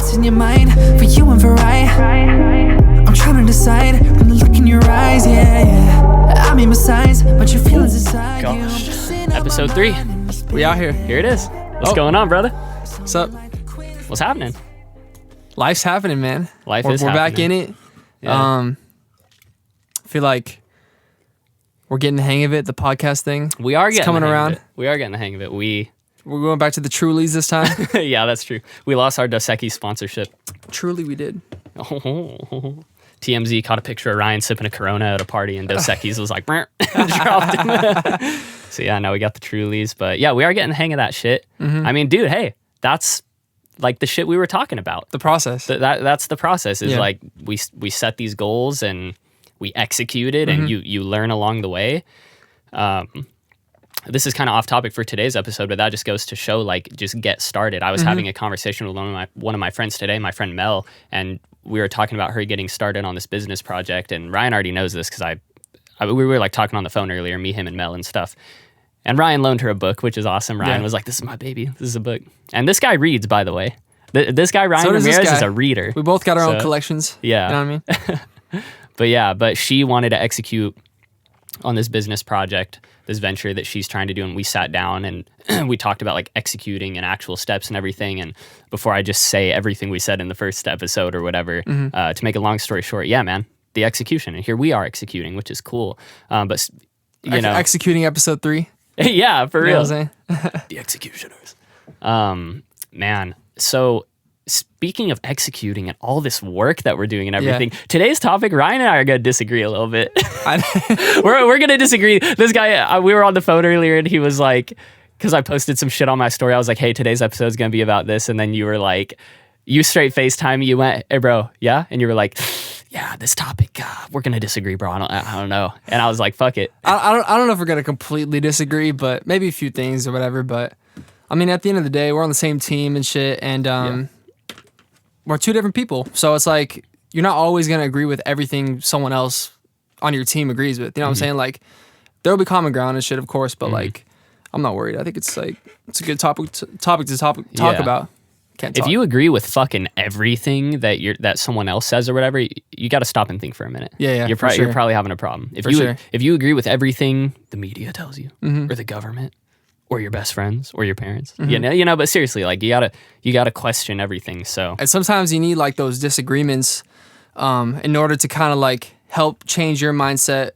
what's in your mind, for you and for I'm trying to decide when I look in your eyes, yeah. I mean my signs, but your feelings inside you. Episode 3. We out here. Here it is. What's going on, brother? What's up? What's happening? Life's happening, man. We're happening. Back in it. Yeah. Feel like we're getting the hang of it. The podcast thing. We are getting coming around. We are getting the hang of it. We're going back to the Trulies this time. yeah, that's true. We lost our Dos Equis sponsorship. Truly, we did. TMZ caught a picture of Ryan sipping a Corona at a party, and Dos Equis was like, dropped him. So yeah, now we got the Trulies, but yeah, we are getting the hang of that shit. Mm-hmm. I mean, dude, hey, that's like the shit we were talking about. The process. That's the process. Is like we set these goals and we execute it, and you learn along the way. This is kind of off topic for today's episode, but that just goes to show, like, just get started. I was having a conversation with one of my friends today, my friend Mel, and we were talking about her getting started on this business project. And Ryan already knows this because we were like talking on the phone earlier, me, him, and Mel and stuff. And Ryan loaned her a book, which is awesome. Ryan was like, "This is my baby. This is a book." And this guy reads, by the way. This guy, Ryan Ramirez, is a reader. We both got our own collections. Yeah. You know what I mean? But she wanted to execute on this business project, this venture that she's trying to do. And we sat down and we talked about like executing and actual steps and everything. And before I just say everything we said in the first episode or whatever, to make a long story short, yeah, man, the execution. And here we are executing, which is cool. But, you know. Executing episode 3. Yeah, for real. You know what I'm saying? The executioners. Man, so speaking of executing and all this work that we're doing and everything, today's topic, Ryan and I are going to disagree a little bit. We're going to disagree. This guy, we were on the phone earlier and he was like, because I posted some shit on my story, I was like, hey, today's episode is going to be about this. And then you were like, you straight FaceTime, you went, hey, bro, yeah? And you were like, yeah, this topic, we're going to disagree, bro. I don't know. And I was like, fuck it. I don't know if we're going to completely disagree, but maybe a few things or whatever. But I mean, at the end of the day, we're on the same team and shit. And we're two different people. So it's like, you're not always going to agree with everything someone else on your team agrees with. You know what I'm saying? Like, there will be common ground and shit, of course, but like, I'm not worried. I think it's like, it's a good topic to talk about. Can't talk. If you agree with fucking everything that someone else says or whatever, you got to stop and think for a minute. Yeah, You're probably having a problem. If you agree with everything the media tells you, or the government, or your best friends, or your parents, you know. But seriously, like you gotta question everything. So, and sometimes you need like those disagreements, in order to kind of like help change your mindset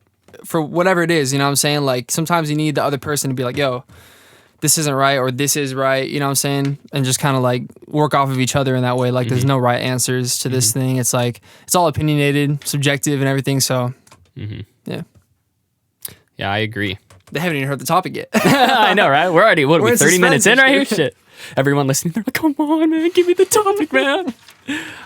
for whatever it is. You know what I'm saying? Like sometimes you need the other person to be like, "Yo, this isn't right," or "This is right." You know what I'm saying? And just kind of like work off of each other in that way. Like there's no right answers to this thing. It's like it's all opinionated, subjective, and everything. So, yeah, I agree. They haven't even heard the topic yet. I know, right? We're already, 30 minutes in right here? Shit. Everyone listening, they're like, come on, man, give me the topic, man.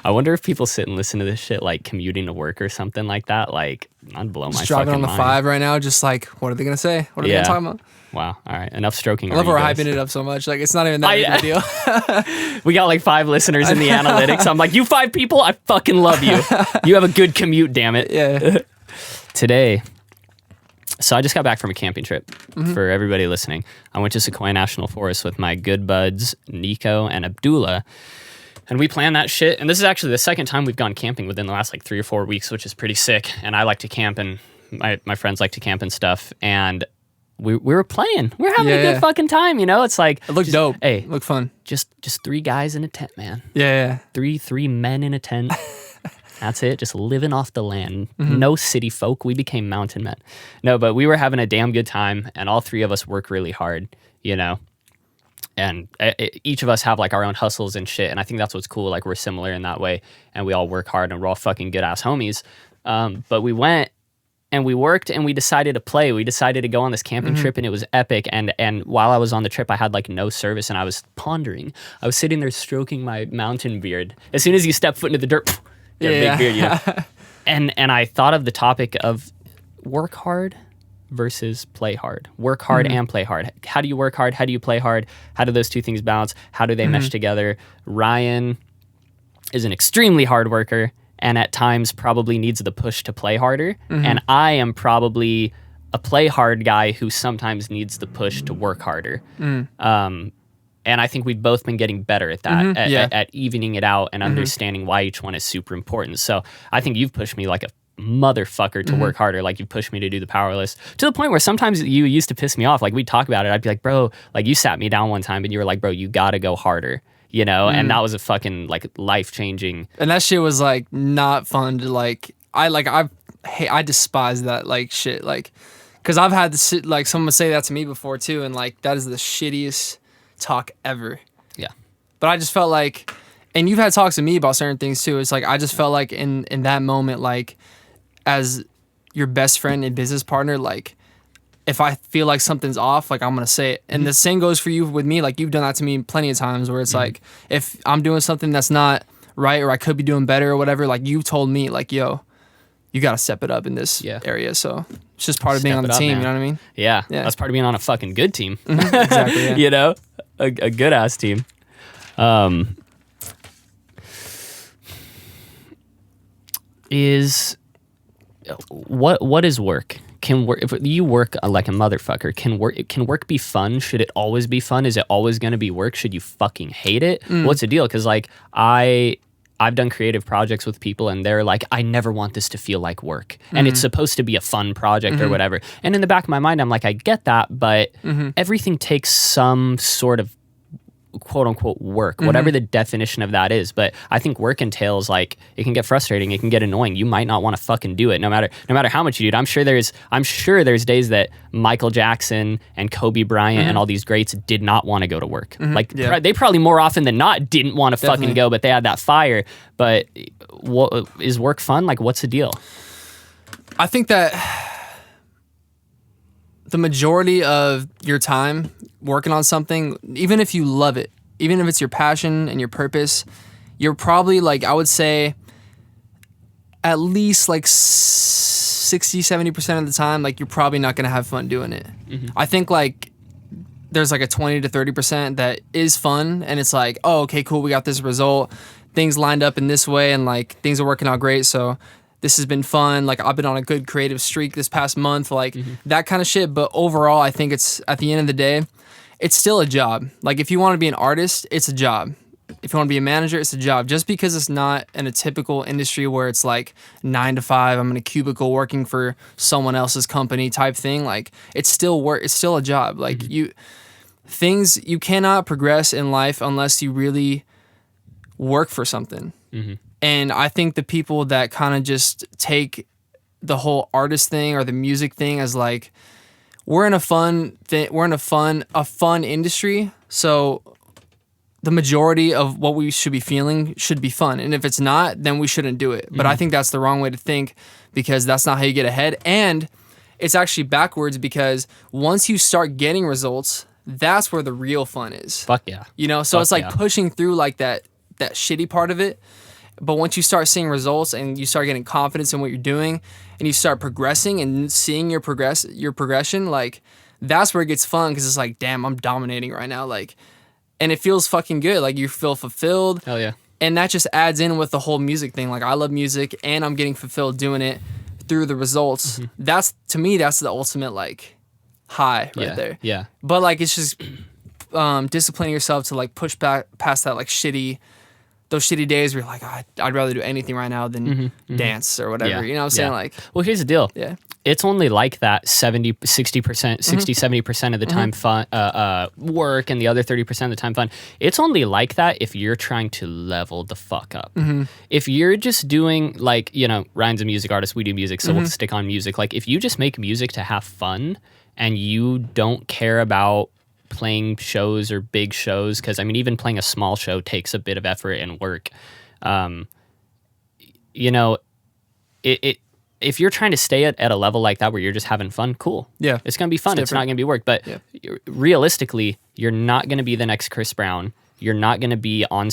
I wonder if people sit and listen to this shit, like commuting to work or something like that. Like, I'd blow my fucking mind. Driving on the 5 right now, just like, what are they going to say? What are they going to talk about? Wow. All right. Enough stroking. I love we're hyping it up so much. Like, it's not even that big of a deal. We got like 5 listeners in the analytics. I'm like, you 5 people, I fucking love you. You have a good commute, damn it. Yeah. Today, so I just got back from a camping trip. For everybody listening, I went to Sequoia National Forest with my good buds, Nico and Abdullah. And we planned that shit. And this is actually the second time we've gone camping within the last like 3 or 4 weeks, which is pretty sick. And I like to camp and my friends like to camp and stuff. And we were playing. We're having a good fucking time, you know? It's like... It looked dope. Hey. It looked fun. Just 3 guys in a tent, man. Yeah. Three men in a tent. That's it. Just living off the land. No city folk. We became mountain men. No, but we were having a damn good time, and all 3 of us work really hard, you know? And each of us have like our own hustles and shit, and I think that's what's cool. Like, we're similar in that way, and we all work hard, and we're all fucking good-ass homies. But we went, and we worked, and we decided to play. We decided to go on this camping trip, and it was epic. And while I was on the trip, I had like no service, and I was pondering. I was sitting there stroking my mountain beard. As soon as you step foot into the dirt... big beard, you know? And I thought of the topic of work hard versus play hard. Work hard and play hard. How do you work hard? How do you play hard? How do those two things balance? How do they mesh together? Ryan is an extremely hard worker and at times probably needs the push to play harder. And I am probably a play hard guy who sometimes needs the push to work harder. And I think we've both been getting better at that, at evening it out and Mm-hmm. understanding why each one is super important. So I think you've pushed me like a motherfucker to work harder. Like, you pushed me to do the power list to the point where sometimes you used to piss me off. Like, we'd talk about it. I'd be like, bro, like, you sat me down one time and you were like, bro, you gotta go harder, you know? And that was a fucking like life-changing. And that shit was like not fun to like. I despise that like shit, like, because I've had this, like, someone say that to me before too, and like that is the shittiest talk ever. Yeah. But I just felt like, and you've had talks to me about certain things too. It's like I just felt like in that moment, like, as your best friend and business partner, like, if I feel like something's off, like, I'm gonna say it. And the same goes for you with me. Like, you've done that to me plenty of times where it's like, if I'm doing something that's not right or I could be doing better or whatever, like, you've told me like, yo, you gotta step it up in this area. So it's just part of being on the team, man. You know what I mean? Yeah. That's part of being on a fucking good team. Exactly. Yeah. You know, a good ass team. What is work? Can work, if you work like a motherfucker, can work be fun? Should it always be fun? Is it always going to be work? Should you fucking hate it? What's the deal? Because like I've done creative projects with people and they're like, I never want this to feel like work. And it's supposed to be a fun project or whatever. And in the back of my mind, I'm like, I get that, but everything takes some sort of quote unquote work, whatever the definition of that is. But I think work entails, like, it can get frustrating, it can get annoying. You might not want to fucking do it no matter how much you do it. I'm sure there's days that Michael Jackson and Kobe Bryant and all these greats did not want to go to work. Like they probably more often than not didn't want to fucking go, but they had that fire. But what is work fun? Like, what's the deal? I think that the majority of your time working on something, even if you love it, even if it's your passion and your purpose, you're probably, like, I would say at least like 60, 70% of the time, like, you're probably not going to have fun doing it. I think like there's like a 20 to 30% that is fun and it's like, oh, okay, cool, we got this result. Things lined up in this way and like things are working out great. So this has been fun. Like, I've been on a good creative streak this past month, like that kind of shit. But overall, I think it's, at the end of the day, it's still a job. Like, if you want to be an artist, it's a job. If you want to be a manager, it's a job. Just because it's not in a typical industry where it's like 9 to 5, I'm in a cubicle working for someone else's company type thing. Like, it's still work. It's still a job. Like, you cannot progress in life unless you really work for something. And I think the people that kind of just take the whole artist thing or the music thing as like, we're in a fun industry, so the majority of what we should be feeling should be fun. And if it's not, then we shouldn't do it. But I think that's the wrong way to think, because that's not how you get ahead. And it's actually backwards, because once you start getting results, that's where the real fun is. Fuck yeah. You know, so it's like pushing through like that shitty part of it. But once you start seeing results and you start getting confidence in what you're doing and you start progressing and seeing your progression, like, that's where it gets fun, because it's like, damn, I'm dominating right now. Like, and it feels fucking good. Like, you feel fulfilled. Hell yeah. And that just adds in with the whole music thing. Like, I love music and I'm getting fulfilled doing it through the results. That's, to me, that's the ultimate, like, high right there. Yeah. But like, it's just disciplining yourself to like push back past that like those shitty days where you're like, oh, I'd rather do anything right now than dance or whatever. You know what I'm saying? Like, well, here's the deal. Yeah. It's only like that 60%, 70% of the time fun, work, and the other 30% of the time fun. It's only like that if you're trying to level the fuck up. If you're just doing, like, you know, Ryan's a music artist, we do music, so we'll stick on music. Like, if you just make music to have fun and you don't care about playing shows or big shows, because I mean, even playing a small show takes a bit of effort and work. You know, if you're trying to stay at a level like that where you're just having fun, cool. Yeah, it's gonna be fun. It's not gonna be work. But realistically, you're not gonna be the next Chris Brown. You're not gonna be on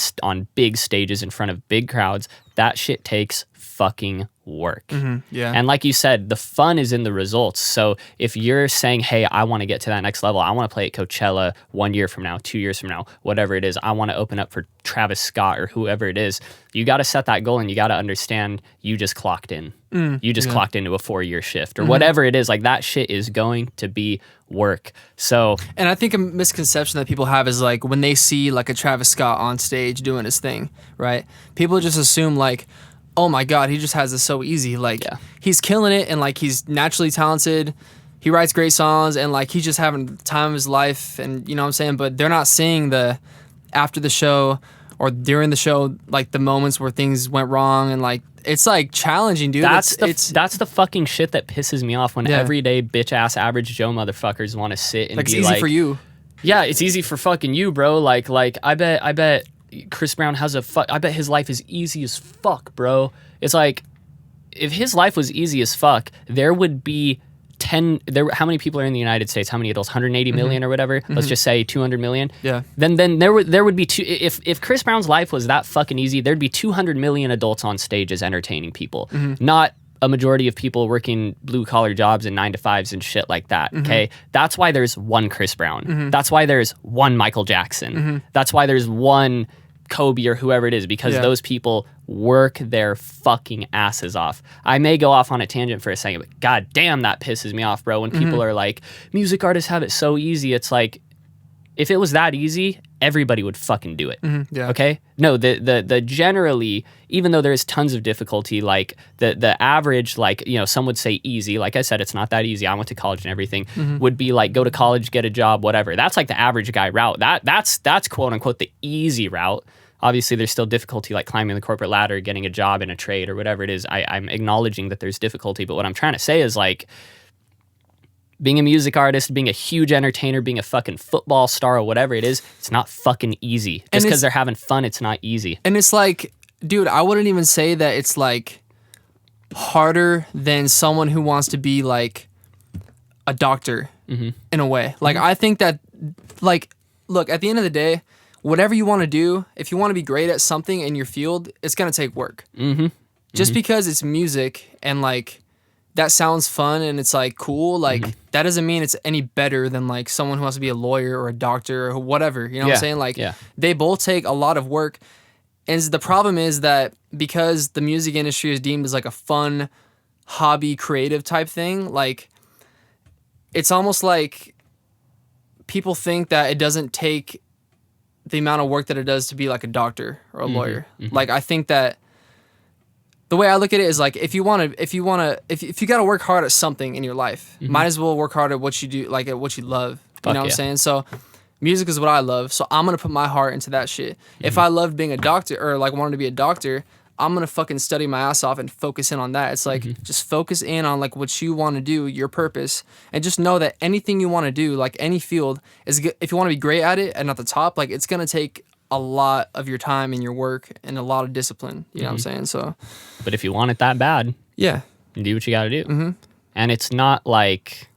big stages in front of big crowds. That shit takes fucking work. Yeah. And like you said, the fun is in the results. So if you're saying, hey, I want to get to that next level, I want to play at Coachella 1 year from now, 2 years from now, whatever it is, I want to open up for Travis Scott or whoever it is, you got to set that goal and you got to understand you just clocked in. You just clocked into a 4-year shift or whatever it is. Like that shit is going to be work. So, and I think a misconception that people have is like when they see like a Travis Scott on stage doing his thing, right? People just assume like, oh my God, he just has this so easy. Like he's killing it and like he's naturally talented. He writes great songs and like he's just having the time of his life and you know what I'm saying? But they're not seeing the after the show or during the show, like the moments where things went wrong and like it's like challenging, dude. That's the fucking shit that pisses me off when everyday bitch ass average Joe motherfuckers want to sit and like, be it's easy for you. Yeah, it's easy for fucking you, bro. Like I bet Chris Brown has I bet his life is easy as fuck, bro. It's like if his life was easy as fuck, there would be how many people are in the United States? How many adults? 180 million or whatever. Let's just say 200 million. Yeah. Then there would be if Chris Brown's life was that fucking easy, there'd be 200 million adults on stages entertaining people. Not a majority of people working blue collar jobs and 9-to-5s and shit like that. Okay. That's why there's one Chris Brown. That's why there's one Michael Jackson. That's why there's one Kobe or whoever it is, because those people work their fucking asses off. I may go off on a tangent for a second, but god damn, that pisses me off, bro. When people are like, music artists have it so easy. It's like, if it was that easy, everybody would fucking do it. Okay? No, the generally, even though there's tons of difficulty, like the average, like, you know, some would say easy. Like I said, it's not that easy. I went to college and everything. Would be like, go to college, get a job, whatever. That's like the average guy route. That's quote unquote the easy route. Obviously, there's still difficulty, like climbing the corporate ladder, getting a job in a trade or whatever it is. I'm acknowledging that there's difficulty, but what I'm trying to say is like, being a music artist, being a huge entertainer, being a fucking football star or whatever it is, it's not fucking easy. Just because they're having fun, it's not easy. And it's like, dude, I wouldn't even say that it's like harder than someone who wants to be like a doctor in a way. Like, I think that, like, look, at the end of the day, whatever you want to do, if you want to be great at something in your field, it's going to take work. Just because it's music and like, that sounds fun and it's like cool, like that doesn't mean it's any better than like someone who wants to be a lawyer or a doctor or whatever, you know what I'm saying? Like they both take a lot of work. And the problem is that because the music industry is deemed as like a fun hobby, creative type thing, like it's almost like people think that it doesn't take the amount of work that it does to be like a doctor or a lawyer. Like I think that the way I look at it is like if you got to work hard at something in your life, might as well work hard at what you do, like at what you love. You know what I'm saying? So music is what I love. So I'm going to put my heart into that shit. If I loved being a doctor or like wanted to be a doctor, I'm going to fucking study my ass off and focus in on that. It's like just focus in on like what you want to do, your purpose, and just know that anything you want to do, like any field is good. If you want to be great at it and at the top, like it's going to take a lot of your time and your work and a lot of discipline, you know what I'm saying? So, but if you want it that bad, do what you got to do. And it's not like,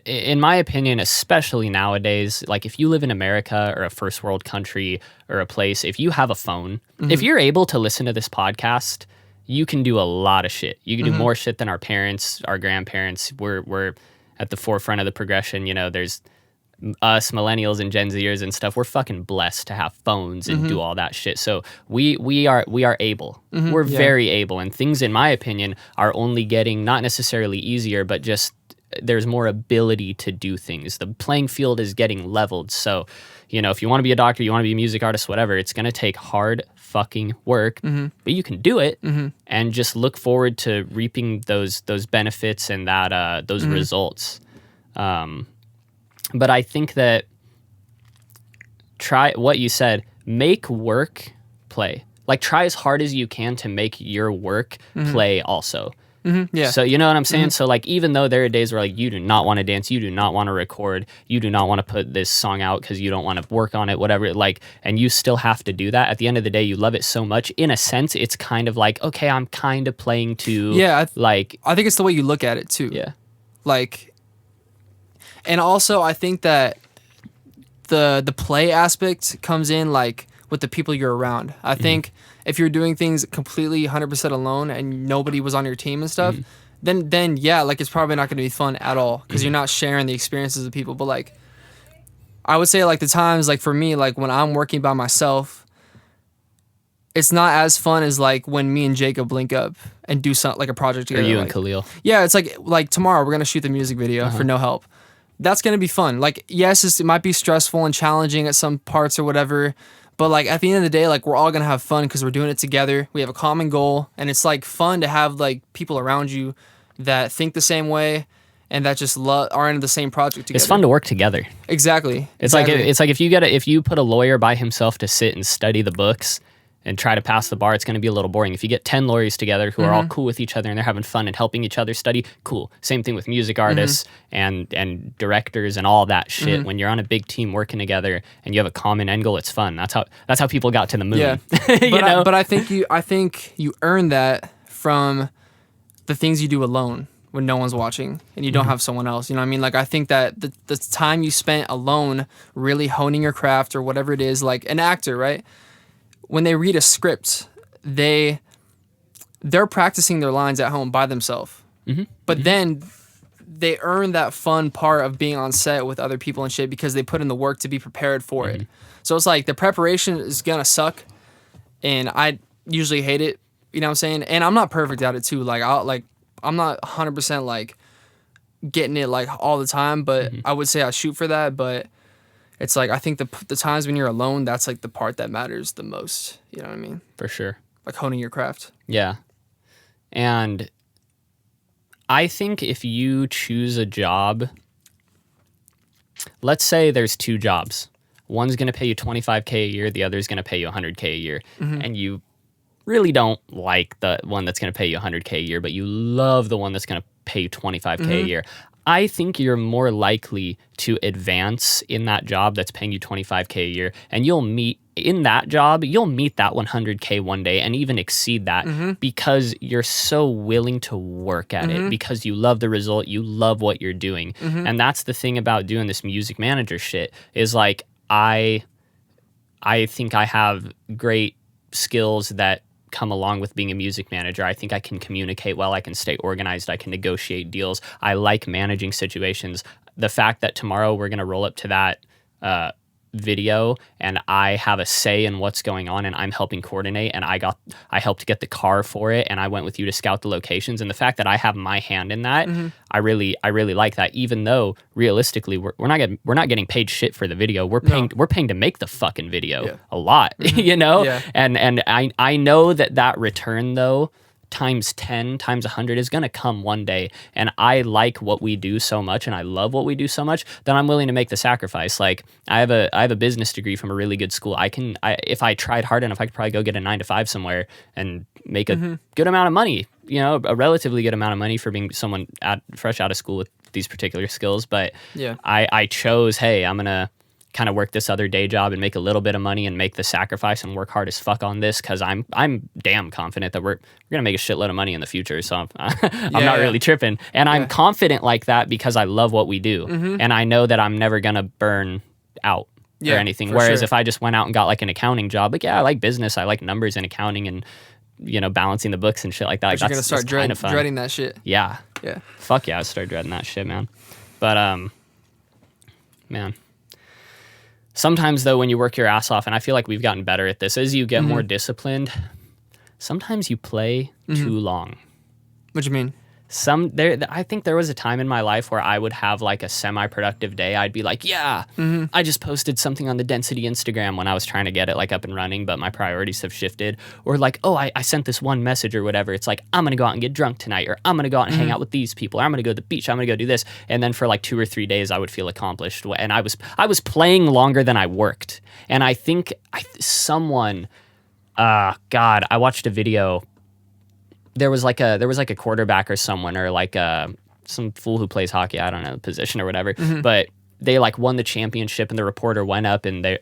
in my opinion, especially nowadays, like if you live in America or a first world country or a place, if you have a phone, if you're able to listen to this podcast, you can do a lot of shit. You can do more shit than our parents, our grandparents. We're at the forefront of the progression. You know, there's us millennials and Gen Zers and stuff. We're fucking blessed to have phones and do all that shit. So we are able. We're very able, and things, in my opinion, are only getting not necessarily easier, but just there's more ability to do things. The playing field is getting leveled. So, you know, if you want to be a doctor, you want to be a music artist, whatever, it's going to take hard fucking work, but you can do it, and just look forward to reaping those benefits and that those results. But I think that try what you said, make work play. Like try as hard as you can to make your work play also. So you know what I'm saying? So like, even though there are days where like you do not want to dance, you do not want to record, you do not want to put this song out because you don't want to work on it, whatever, like, and you still have to do that. At the end of the day, you love it so much. In a sense, it's kind of like, okay, I'm kind of playing to like, I think it's the way you look at it too. Yeah. Like, and also I think that the play aspect comes in like with the people you're around. I think if you're doing things completely 100% alone and nobody was on your team and stuff, then yeah, like it's probably not going to be fun at all because you're not sharing the experiences of people. But like, I would say like the times like for me, like when I'm working by myself, it's not as fun as like when me and Jacob link up and do something like a project Or together. you like, and Khalil. yeah, it's like tomorrow we're gonna shoot the music video for No Help. That's gonna be fun. Like yes, it might be stressful and challenging at some parts or whatever, but like at the end of the day, like we're all gonna have fun because we're doing it together. We have a common goal, and it's like fun to have like people around you that think the same way and that just are in the same project together. It's fun to work together. Exactly. It's like if you put a lawyer by himself to sit and study the books and try to pass the bar, it's going to be a little boring. If you get 10 lawyers together who are all cool with each other and they're having fun and helping each other study, cool. Same thing with music artists and directors and all that shit. When you're on a big team working together and you have a common end goal, it's fun. That's how people got to the moon. Yeah. But I think you earn that from the things you do alone when no one's watching and you don't have someone else. You know what I mean? Like I think that the time you spent alone really honing your craft or whatever it is, like an actor, right? When they read a script, they're practicing their lines at home by themselves. But then they earn that fun part of being on set with other people and shit because they put in the work to be prepared for it. So it's like the preparation is gonna suck, and I usually hate it. You know what I'm saying? And I'm not perfect at it too. Like I'm not 100% like getting it like all the time, but I would say I shoot for that. But it's like I think the times when you're alone, that's like the part that matters the most. You know what I mean? For sure. Like honing your craft. Yeah. And I think if you choose a job, let's say there's two jobs. One's going to pay you $25K a year, the other's going to pay you $100K a year. And you really don't like the one that's going to pay you $100K a year, but you love the one that's going to pay you $25K a year. I think you're more likely to advance in that job that's paying you $25K a year, and you'll meet that 100K one day and even exceed that because you're so willing to work at it, because you love the result, you love what you're doing. And that's the thing about doing this music manager shit is like I think I have great skills that come along with being a music manager. I think I can communicate well, I can stay organized, I can negotiate deals. I like managing situations. The fact that tomorrow we're going to roll up to that video and I have a say in what's going on and I'm helping coordinate and I helped get the car for it and I went with you to scout the locations, and the fact that I have my hand in that, I really like that, even though realistically we're not getting paid shit for the video. We're paying to make the fucking video a lot, you know? Yeah. And I know that return though times 10 times 100 is going to come one day, and I like what we do so much and I love what we do so much that I'm willing to make the sacrifice. Like I have a business degree from a really good school. If I tried hard enough, I could probably go get a 9-to-5 somewhere and make a good amount of money, you know, a relatively good amount of money for being someone fresh out of school with these particular skills. But I chose, hey, I'm gonna kind of work this other day job and make a little bit of money and make the sacrifice and work hard as fuck on this because I'm damn confident that we're gonna make a shitload of money in the future. So I'm not really tripping, and I'm confident like that because I love what we do, and I know that I'm never gonna burn out or anything. Whereas if I just went out and got like an accounting job, like I like business, I like numbers and accounting and you know balancing the books and shit like that. Like, you're gonna start dreading that shit. Yeah. Fuck yeah, I start dreading that shit, man. But man. Sometimes, though, when you work your ass off, and I feel like we've gotten better at this, as you get more disciplined, sometimes you play too long. What do you mean? I think there was a time in my life where I would have like a semi-productive day. I'd be like, I just posted something on the Density Instagram when I was trying to get it like up and running, but my priorities have shifted. Or like, I sent this one message or whatever. It's like, I'm going to go out and get drunk tonight, or I'm going to go out and hang out with these people, or I'm going to go to the beach, I'm going to go do this. And then for like 2 or 3 days, I would feel accomplished. And I was playing longer than I worked. And I think I watched a video. There was like a quarterback or someone, or like some fool who plays hockey, I don't know the position or whatever, but they like won the championship, and the reporter went up and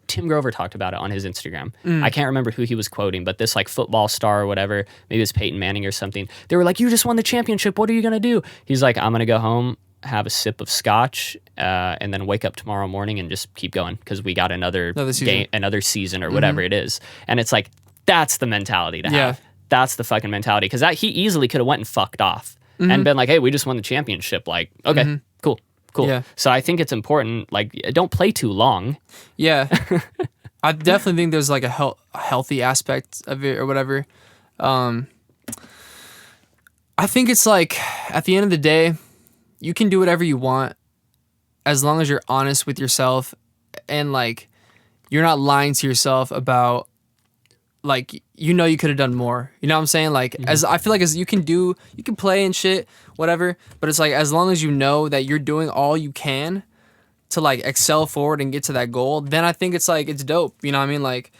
Tim Grover talked about it on his Instagram. I can't remember who he was quoting, but this like football star or whatever, maybe it was Peyton Manning or something. They were like, you just won the championship, what are you gonna do? He's like, I'm gonna go home, have a sip of scotch, and then wake up tomorrow morning and just keep going because we got another game, another season or whatever it is. And it's like, that's the mentality to have. That's the fucking mentality. Because he easily could have went and fucked off and been like, hey, we just won the championship. Like, okay, cool. Yeah. So I think it's important, like, don't play too long. Yeah. I definitely think there's like a healthy aspect of it or whatever. I think it's like, at the end of the day, you can do whatever you want as long as you're honest with yourself and like you're not lying to yourself about like, you could have done more. You know what I'm saying? Like, as I feel like as you can play and shit, whatever, but it's like, as long as you know that you're doing all you can to like excel forward and get to that goal, then I think it's like, it's dope. You know what I mean? Like,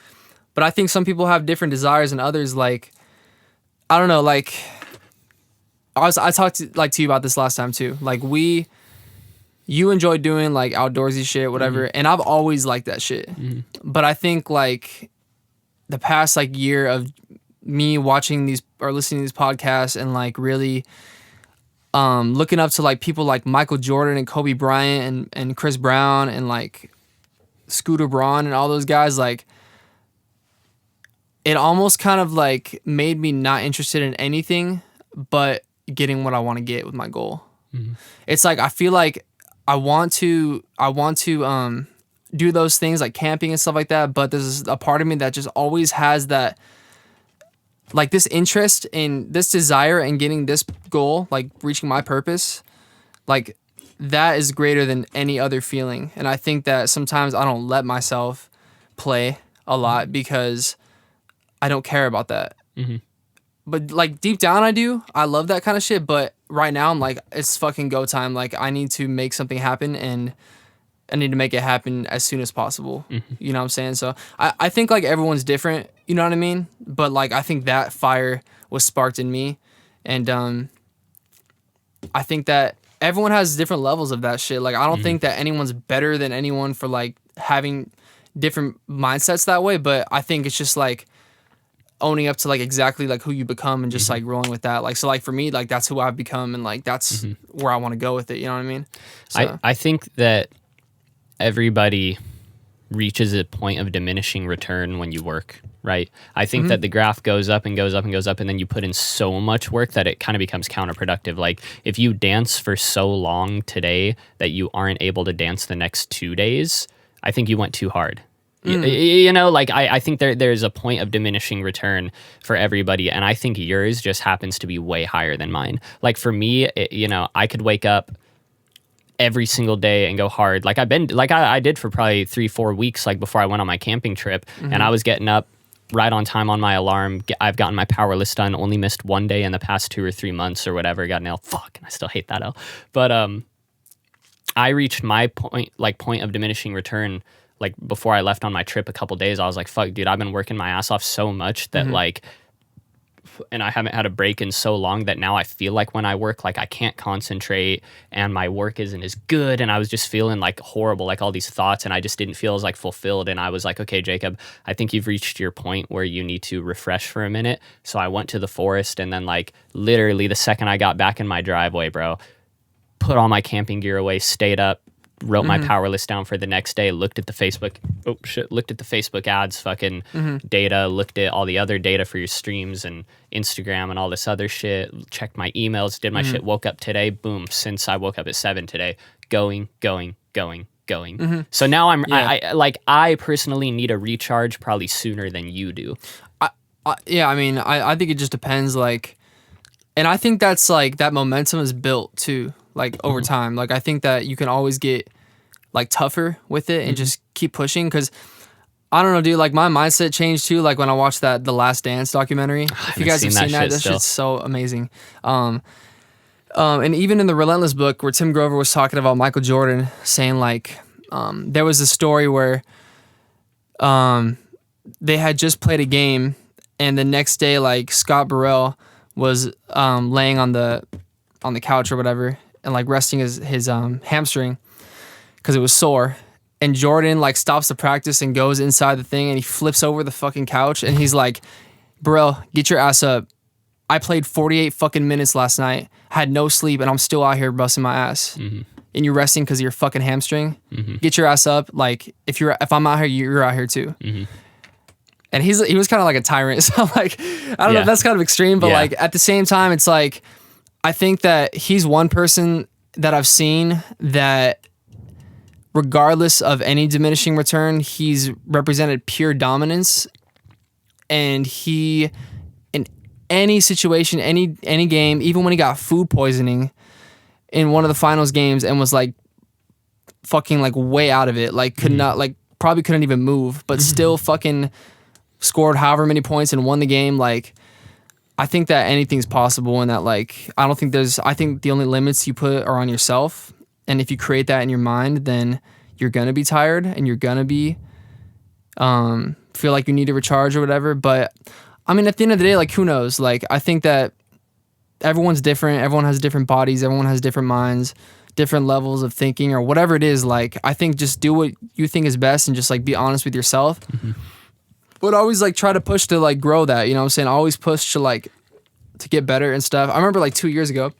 but I think some people have different desires and others, like, I don't know, like, I talked to you about this last time too. Like, you enjoy doing like outdoorsy shit, whatever, and I've always liked that shit. But I think like the past like year of me watching these or listening to these podcasts and like really looking up to like people like Michael Jordan and Kobe Bryant and Chris Brown and like Scooter Braun and all those guys, like, it almost kind of like made me not interested in anything but getting what I want to get with my goal. It's like, I feel like I want to do those things like camping and stuff like that, but there's a part of me that just always has that, like, this interest in this desire and getting this goal, like reaching my purpose, like that is greater than any other feeling. And I think that sometimes I don't let myself play a lot because I don't care about that. But like deep down I do. I love that kind of shit, but right now I'm like, it's fucking go time. Like, I need to make something happen and I need to make it happen as soon as possible. You know what I'm saying? So I think like everyone's different, you know what I mean? But like, I think that fire was sparked in me. And I think that everyone has different levels of that shit. Like, I don't think that anyone's better than anyone for like having different mindsets that way. But I think it's just like owning up to like exactly like who you become and just like rolling with that. Like, so like for me, like that's who I've become and like that's where I want to go with it. You know what I mean? So. I think that everybody reaches a point of diminishing return when you work, right? I think that the graph goes up and goes up and goes up, and then you put in so much work that it kind of becomes counterproductive. Like, if you dance for so long today that you aren't able to dance the next 2 days, I think you went too hard. You know, like, I think there's a point of diminishing return for everybody, and I think yours just happens to be way higher than mine. Like, for me, I could wake up every single day and go hard. Like, I did for probably 3-4 weeks, like before I went on my camping trip, and I was getting up right on time on my alarm. I've gotten my power list done, only missed one day in the past 2 or 3 months or whatever. Got an L. Fuck, and I still hate that L. But I reached my point of diminishing return like before I left on my trip a couple days. I was like, fuck, dude, I've been working my ass off so much that like, and I haven't had a break in so long that now I feel like when I work, like I can't concentrate and my work isn't as good. And I was just feeling like horrible, like all these thoughts, and I just didn't feel as like fulfilled. And I was like, okay, Jacob, I think you've reached your point where you need to refresh for a minute. So I went to the forest, and then like literally the second I got back in my driveway, bro, put all my camping gear away, stayed up, wrote my power list down for the next day, looked at the Facebook ads, fucking data, looked at all the other data for your streams and Instagram and all this other shit, checked my emails, did my shit, woke up today, boom, since I woke up at 7 today, going. So now I personally need a recharge probably sooner than you do. I think it just depends, like, and I think that's like, that momentum is built too, like over time. Like, I think that you can always get like tougher with it and just keep pushing, because I don't know, dude, like my mindset changed too, like when I watched The Last Dance documentary. If you guys have seen that shit's so amazing. And even in the Relentless book where Tim Grover was talking about Michael Jordan, saying like there was a story where they had just played a game, and the next day like Scott Burrell was laying on the couch or whatever and like resting his hamstring because it was sore. And Jordan like stops the practice and goes inside the thing, and he flips over the fucking couch, and he's like, "Bro, get your ass up. I played 48 fucking minutes last night, had no sleep, and I'm still out here busting my ass. And you're resting because of your fucking hamstring. Get your ass up. Like if I'm out here, you're out here too. And he was kind of like a tyrant. So I'm like, I don't know if that's kind of extreme, but like at the same time, it's like, I think that he's one person that I've seen that regardless of any diminishing return, he's represented pure dominance. And he, in any situation, any game, even when he got food poisoning in one of the finals games and was like fucking like way out of it, like could not, like probably couldn't even move, but still fucking scored however many points and won the game. Like, I think that anything's possible, and that like, I think the only limits you put are on yourself. And if you create that in your mind, then you're going to be tired and you're going to be, feel like you need to recharge or whatever. But I mean, at the end of the day, like, who knows? Like, I think that everyone's different. Everyone has different bodies. Everyone has different minds, different levels of thinking or whatever it is. Like, I think just do what you think is best and just like be honest with yourself. But always like try to push to like grow that, you know what I'm saying? Always push to like, to get better and stuff. I remember like 2 years ago,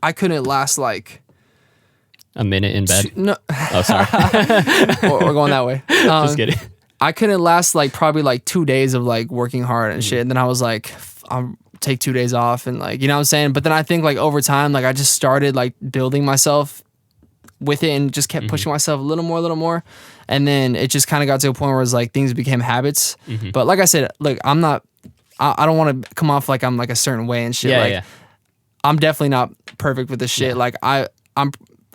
I couldn't last like a minute in bed. No. Oh, sorry. We're going that way. Just kidding. I couldn't last like probably like 2 days of like working hard and shit. And then I was like, I'll take 2 days off and like, you know what I'm saying? But then I think like over time, like I just started like building myself with it and just kept pushing myself a little more. And then it just kind of got to a point where it was like things became habits. But like I said, look, I don't want to come off like I'm like a certain way and shit. I'm definitely not perfect with this shit. Like I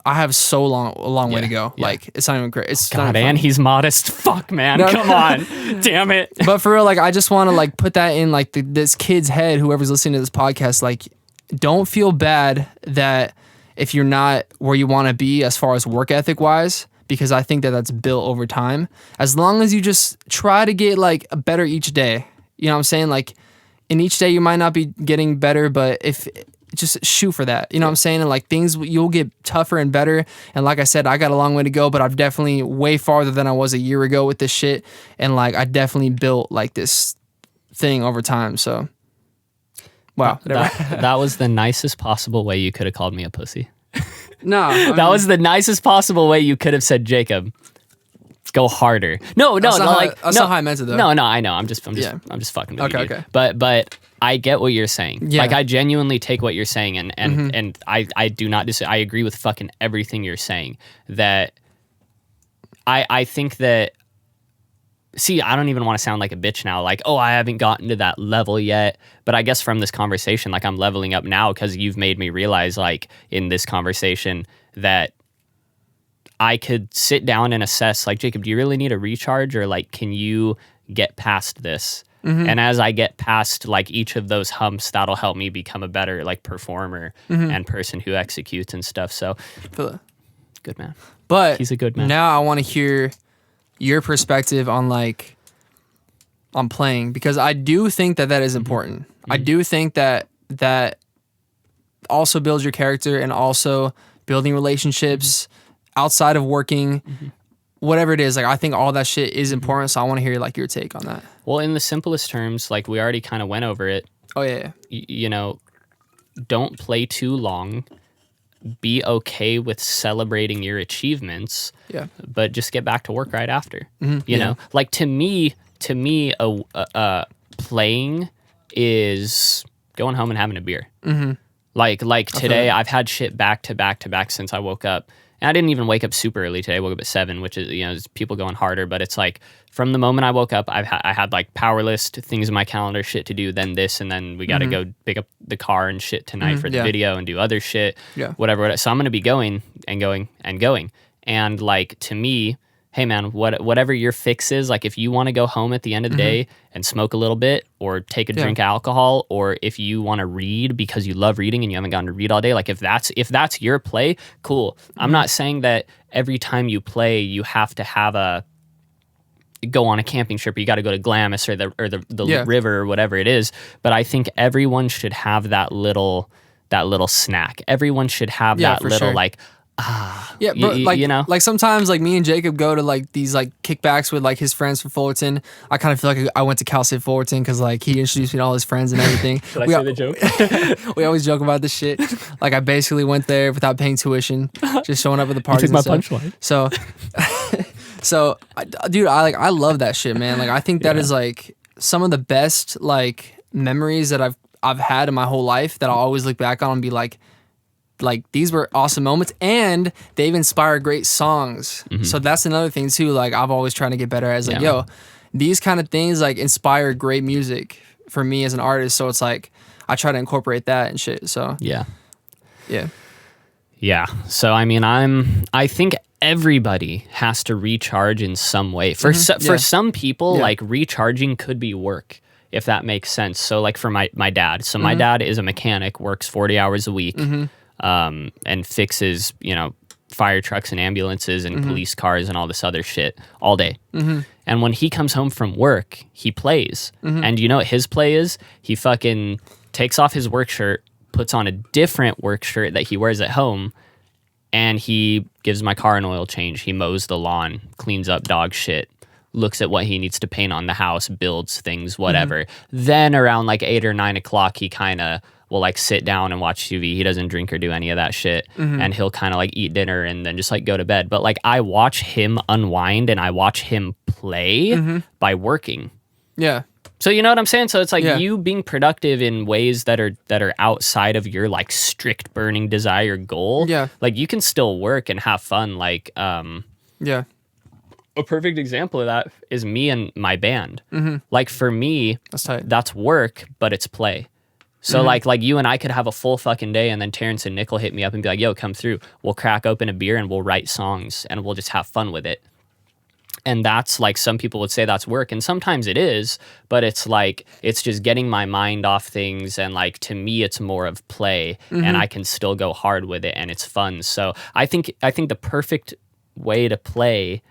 have a long way to go. Like it's not even great. It's God, and he's modest. Fuck, man. No. Come on. Damn it. But for real, like I just want to like put that in like this kid's head, whoever's listening to this podcast, like don't feel bad that if you're not where you want to be as far as work ethic wise, because I think that that's built over time. As long as you just try to get like better each day, you know what I'm saying? Like in each day you might not be getting better, but if just shoot for that, you know what I'm saying? And like things, you'll get tougher and better. And like I said, I got a long way to go, but I've definitely way farther than I was a year ago with this shit. And like, I definitely built like this thing over time. So, wow. That was the nicest possible way you could have called me a pussy. No, that was the nicest possible way you could have said, Jacob, go harder. No, that's not how I meant it though. No, I know. I'm just fucking with you. Okay. But I get what you're saying. Yeah. Like I genuinely take what you're saying, and I do not I agree with fucking everything you're saying. That I think that. See, I don't even want to sound like a bitch now. Like, oh, I haven't gotten to that level yet. But I guess from this conversation, like I'm leveling up now because you've made me realize, like in this conversation, that I could sit down and assess, like, Jacob, do you really need a recharge, or like, can you get past this? And as I get past like each of those humps, that'll help me become a better like performer and person who executes and stuff. So, good man. But he's a good man. Now I want to hear your perspective on like on playing, because I do think that is important. I do think that also builds your character, and also building relationships outside of working. Whatever it is, like I think all that shit is important. So I want to hear like your take on that. Well, in the simplest terms, like we already kind of went over it. Oh yeah. You know, don't play too long. Be okay with celebrating your achievements. Yeah. But just get back to work right after. You know, like to me, playing is going home and having a beer. Like today, I've had shit back to back since I woke up. And I didn't even wake up super early today. I woke up at 7, which is, you know, it's people going harder. But it's like from the moment I woke up, I had like power list, things in my calendar, shit to do, then this, and then we got to go pick up the car and shit tonight for the video and do other shit, whatever. So I'm going to be going and going and going. And like to me, hey man, whatever your fix is, like if you want to go home at the end of the day and smoke a little bit or take a drink of alcohol, or if you want to read because you love reading and you haven't gotten to read all day, like if that's your play, cool. I'm not saying that every time you play you have to go on a camping trip, or you got to go to Glamis or the river or whatever it is, but I think everyone should have that little snack. Everyone should have that little like, Yeah, but like, you know, like sometimes like me and Jacob go to like these like kickbacks with like his friends from Fullerton. I kind of feel like I went to Cal State Fullerton because like he introduced me to all his friends and everything. Should I say the joke? We always joke about this shit. Like I basically went there without paying tuition, just showing up at the parties. You took my and stuff. punchline. So, dude, I love that shit, man. Like I think that is like some of the best like memories that I've had in my whole life that I'll always look back on and be like these were awesome moments, and they've inspired great songs. So that's another thing too. Like I've always trying to get better as like, yo, these kind of things like inspire great music for me as an artist. So it's like I try to incorporate that and shit. So yeah. So I mean, I think everybody has to recharge in some way. For some people, like recharging could be work, if that makes sense. So like for my dad. So my dad is a mechanic, works 40 hours a week. And fixes, fire trucks and ambulances and police cars and all this other shit all day. And when he comes home from work, he plays. And you know what his play is? He fucking takes off his work shirt, puts on a different work shirt that he wears at home, and he gives my car an oil change. He mows the lawn, cleans up dog shit, looks at what he needs to paint on the house, builds things, whatever. Then around like 8 or 9 o'clock, he kind of will like sit down and watch TV. He doesn't drink or do any of that shit. And he'll kind of like eat dinner and then just like go to bed. But like I watch him unwind and I watch him play by working. yeah. So you know what I'm saying? So it's like you being productive in ways that are outside of your like strict burning desire goal. Yeah. Like you can still work and have fun. Like Yeah. a perfect example of that is me and my band. Like for me, That's tight. that's work, but it's play. So like you and I could have a full fucking day, and then Terrence and Nick will hit me up and be like, yo, come through. We'll crack open a beer and we'll write songs and we'll just have fun with it. And that's like, some people would say that's work, and sometimes it is, but it's like, it's just getting my mind off things, and like to me it's more of play, and I can still go hard with it and it's fun. So I think the perfect way to play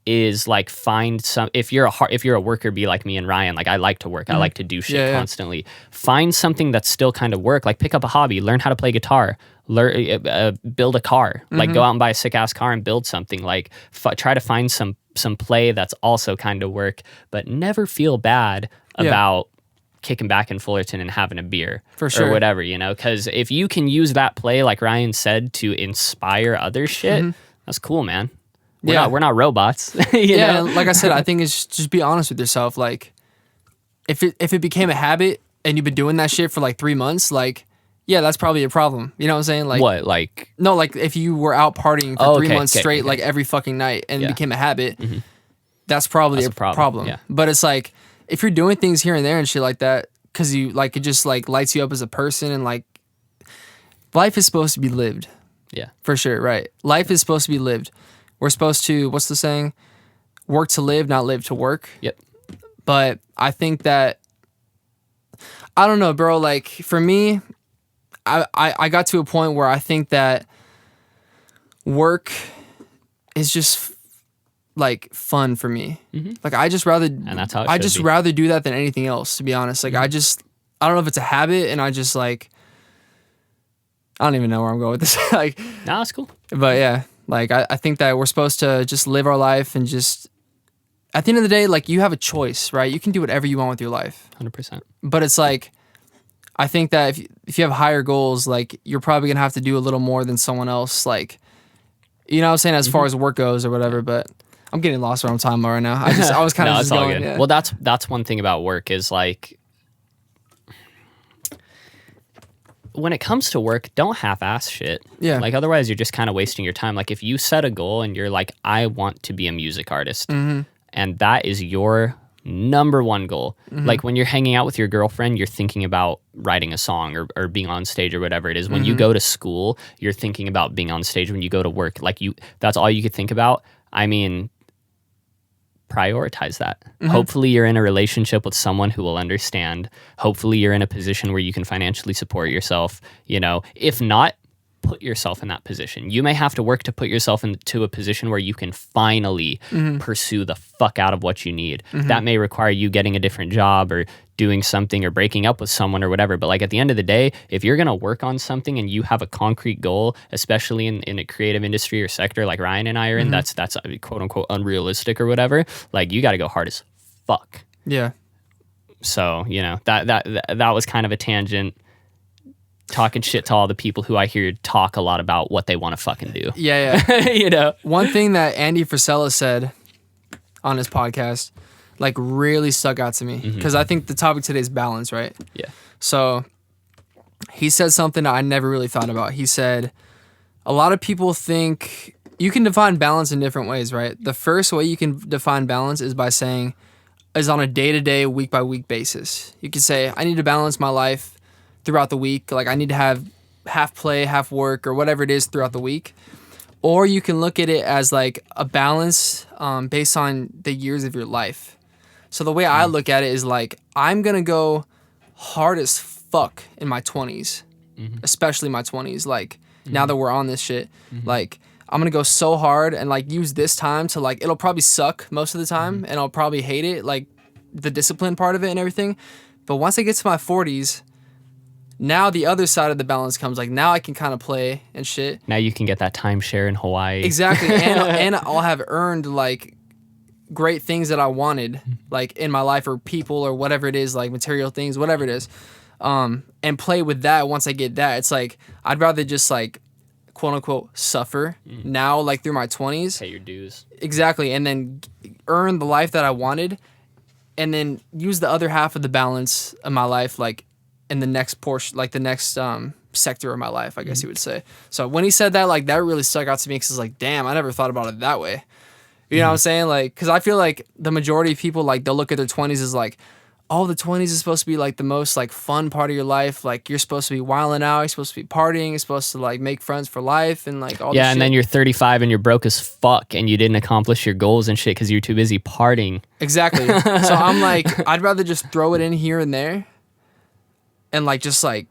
is like find some, if you're a worker, be like me and Ryan. Like I like to work. I like to do shit constantly. Find something that's still kind of work. Like pick up a hobby, learn how to play guitar, learn, build a car, like go out and buy a sick ass car and build something. Like try to find some play that's also kind of work, but never feel bad about kicking back in Fullerton and having a beer For sure. or whatever, because if you can use that play, like Ryan said, to inspire other shit, that's cool, man. We're not robots. you know? Like I said, I think it's just be honest with yourself. Like, if it became a habit and you've been doing that shit for like 3 months, like, yeah, that's probably a problem. You know what I'm saying? Like, What, like? no, like if you were out partying for 3 months straight, okay. like every fucking night, and it became a habit, that's probably a problem. Yeah. But it's like if you're doing things here and there and shit like that, because you like it just like lights you up as a person, and like life is supposed to be lived. Yeah. For sure, right? Life is supposed to be lived. We're supposed to, what's the saying? Work to live, not live to work. Yep. But I think that, I don't know, bro. Like for me, I got to a point where I think that work is just like fun for me. Like I just rather, And that's how it I should just be. rather do that than anything else, to be honest. Like I don't know if it's a habit, and I just like, I don't even know where I'm going with this. Like, Nah, that's cool. but yeah, like I think that we're supposed to just live our life, and just at the end of the day, like you have a choice, right? You can do whatever you want with your life. 100%. But it's like, I think that if you have higher goals, like you're probably gonna have to do a little more than someone else. Like, you know what I'm saying, as far as work goes or whatever. But I'm getting lost where I'm talking about right now. I was kind of No, just it's all going. good. Yeah. Well, that's one thing about work is like, when it comes to work, don't half-ass shit. Yeah. Like otherwise, you're just kind of wasting your time. Like if you set a goal and you're like, I want to be a music artist, and that is your number one goal. Like when you're hanging out with your girlfriend, you're thinking about writing a song or being on stage or whatever it is. When you go to school, you're thinking about being on stage. When you go to work, like that's all you could think about. I mean, prioritize that. Hopefully you're in a relationship with someone who will understand. Hopefully you're in a position where you can financially support yourself. If not, put yourself in that position. You may have to work to put yourself into a position where you can finally pursue the fuck out of what you need. That may require you getting a different job or doing something or breaking up with someone or whatever. But like at the end of the day, if you're going to work on something and you have a concrete goal, especially in a creative industry or sector like Ryan and I are in, that's quote unquote unrealistic or whatever, like you got to go hard as fuck. Yeah. So, you know, that was kind of a tangent, talking shit to all the people who I hear talk a lot about what they want to fucking do. Yeah. You know? One thing that Andy Frisella said on his podcast, like really stuck out to me, because I think the topic today is balance, right? Yeah. So he said something that I never really thought about. He said, a lot of people think you can define balance in different ways, right? The first way you can define balance is by saying, is on a day-to-day, week-by-week basis. You can say, I need to balance my life throughout the week. Like I need to have half play, half work, or whatever it is throughout the week. Or you can look at it as like a balance based on the years of your life. So the way I look at it is like, I'm going to go hard as fuck in my 20s, especially my 20s. Like now that we're on this shit, like I'm going to go so hard and like use this time to like, it'll probably suck most of the time and I'll probably hate it, like the discipline part of it and everything. But once I get to my 40s, now the other side of the balance comes. Like now I can kind of play and shit. Now you can get that timeshare in Hawaii. Exactly. And I'll have earned like great things that I wanted, like in my life or people or whatever it is, like material things, whatever it is. And play with that once I get that. It's like, I'd rather just like, quote unquote, suffer now, like through my 20s. Pay your dues. Exactly. And then earn the life that I wanted and then use the other half of the balance of my life, like in the next portion, like the next sector of my life, I guess you would say. So when he said that, like that really stuck out to me because it's like, damn, I never thought about it that way. You know what I'm saying? Like, because I feel like the majority of people, like they'll look at their 20s as like, oh, the 20s is supposed to be like the most like fun part of your life. Like you're supposed to be wilding out. You're supposed to be partying. You're supposed to like make friends for life and like all this shit. And then you're 35 and you're broke as fuck and you didn't accomplish your goals and shit because you're too busy partying. Exactly. So I'm like, I'd rather just throw it in here and there and like just like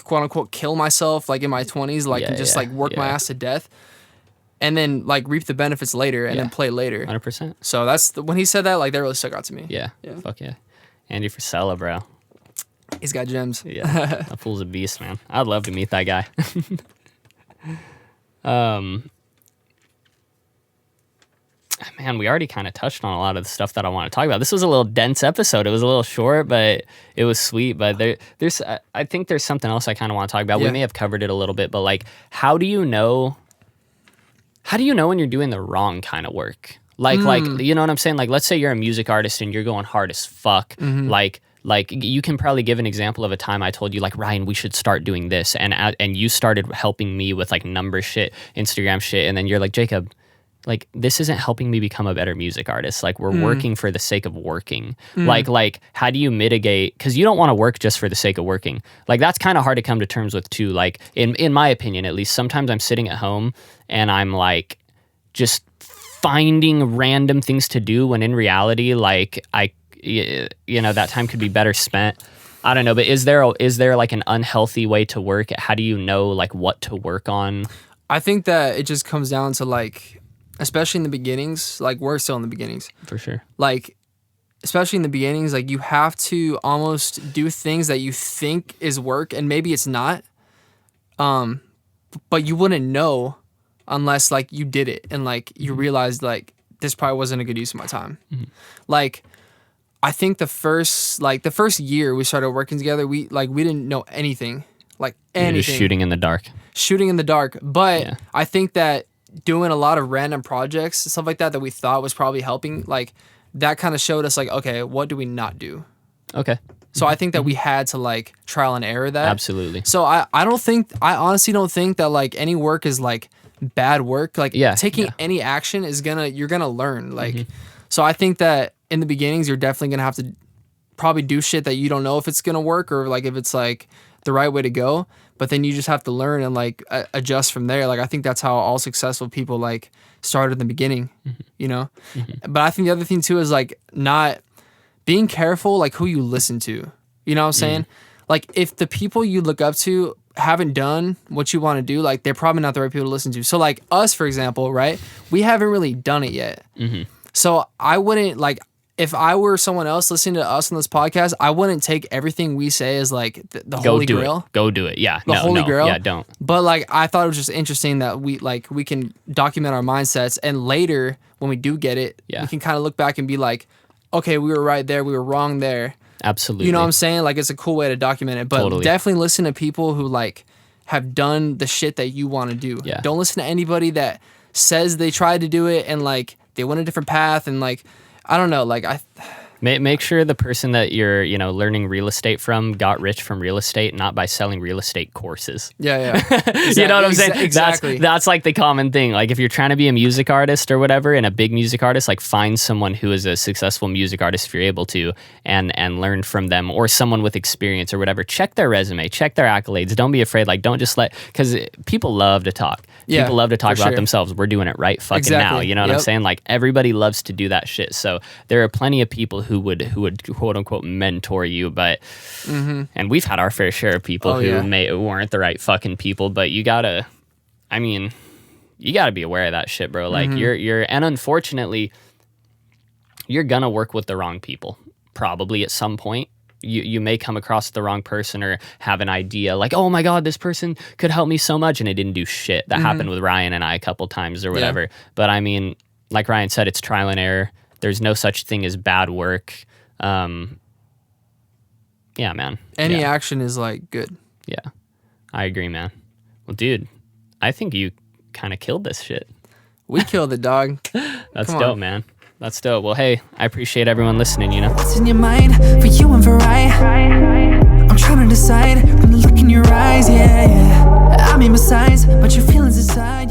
quote unquote kill myself like in my 20s, like and just like work my ass to death. And then like reap the benefits later and then play later. 100%. So that's when he said that, like that really stuck out to me. Yeah. Fuck yeah. Andy Frisella, bro. He's got gems. Yeah. That fool's a beast, man. I'd love to meet that guy. Man, we already kind of touched on a lot of the stuff that I want to talk about. This was a little dense episode. It was a little short, but it was sweet. But I think there's something else I kind of want to talk about. We may have covered it a little bit, but like, how do you know when you're doing the wrong kind of work? Like, you know what I'm saying? Like, let's say you're a music artist and you're going hard as fuck. Like you can probably give an example of a time I told you, like, Ryan, we should start doing this. And you started helping me with like number shit, Instagram shit. And then you're like, Jacob, like, this isn't helping me become a better music artist. Like, we're working for the sake of working. Like, how do you mitigate? Because you don't want to work just for the sake of working. Like, that's kind of hard to come to terms with too. Like, in my opinion, at least, sometimes I'm sitting at home and I'm like, just finding random things to do when in reality, like, that time could be better spent. I don't know, but is there like an unhealthy way to work? How do you know like what to work on? I think that it just comes down to like, especially in the beginnings, like we're still in the beginnings. For sure. Like, especially in the beginnings, like you have to almost do things that you think is work and maybe it's not. But you wouldn't know unless like you did it and like you realized like this probably wasn't a good use of my time. Like, I think the first year we started working together, we didn't know anything, like anything. You're just shooting in the dark. But I think that doing a lot of random projects, stuff like that we thought was probably helping, like that kind of showed us like, okay, what do we not do? Okay. So I think that we had to like trial and error that. Absolutely. So I honestly don't think that like any work is like bad work. Like taking any action is you're gonna learn. Like, so I think that in the beginnings, you're definitely gonna have to probably do shit that you don't know if it's gonna work or like if it's like the right way to go. But then you just have to learn and like adjust from there. Like I think that's how all successful people like started in the beginning, you know. But I think the other thing too is like not being careful like who you listen to. You know what I'm saying? Like if the people you look up to haven't done what you want to do, like they're probably not the right people to listen to. So like us, for example, right? We haven't really done it yet. So I wouldn't like, if I were someone else listening to us on this podcast, I wouldn't take everything we say as like the holy grail. Go do it. Yeah. The holy grail. Yeah, don't. But like, I thought it was just interesting that we can document our mindsets, and later when we do get it, we can kind of look back and be like, okay, we were right there, we were wrong there. Absolutely. You know what I'm saying? Like, it's a cool way to document it. But definitely listen to people who like have done the shit that you want to do. Yeah. Don't listen to anybody that says they tried to do it and like they went a different path, and like, I don't know, like Make sure the person that you're, learning real estate from got rich from real estate, not by selling real estate courses. Yeah. Exactly. You know what I'm saying? Exactly. That's like the common thing. Like if you're trying to be a music artist or whatever, and a big music artist, like find someone who is a successful music artist if you're able to, and learn from them, or someone with experience or whatever. Check their resume, check their accolades. Don't be afraid. Like don't just because people love to talk. Yeah, people love to talk about themselves. We're doing it right fucking now. You know what I'm saying? Like everybody loves to do that shit. So there are plenty of people who would quote unquote mentor you, but and we've had our fair share of people who weren't the right fucking people, but you gotta be aware of that shit, bro. Like and unfortunately you're gonna work with the wrong people probably at some point. You may come across the wrong person or have an idea like, oh my God, this person could help me so much, and it didn't do shit. That happened with Ryan and I a couple times or whatever. Yeah. But I mean, like Ryan said, it's trial and error. There's no such thing as bad work. Yeah, man. Any action is like good. Yeah, I agree, man. Well, dude, I think you kind of killed this shit. We killed it, dog. That's dope, man. That's dope. Well, hey, I appreciate everyone listening, What's in your mind for you and for I? I'm trying to decide from the look in your eyes, yeah. I mean besides, but your feelings inside,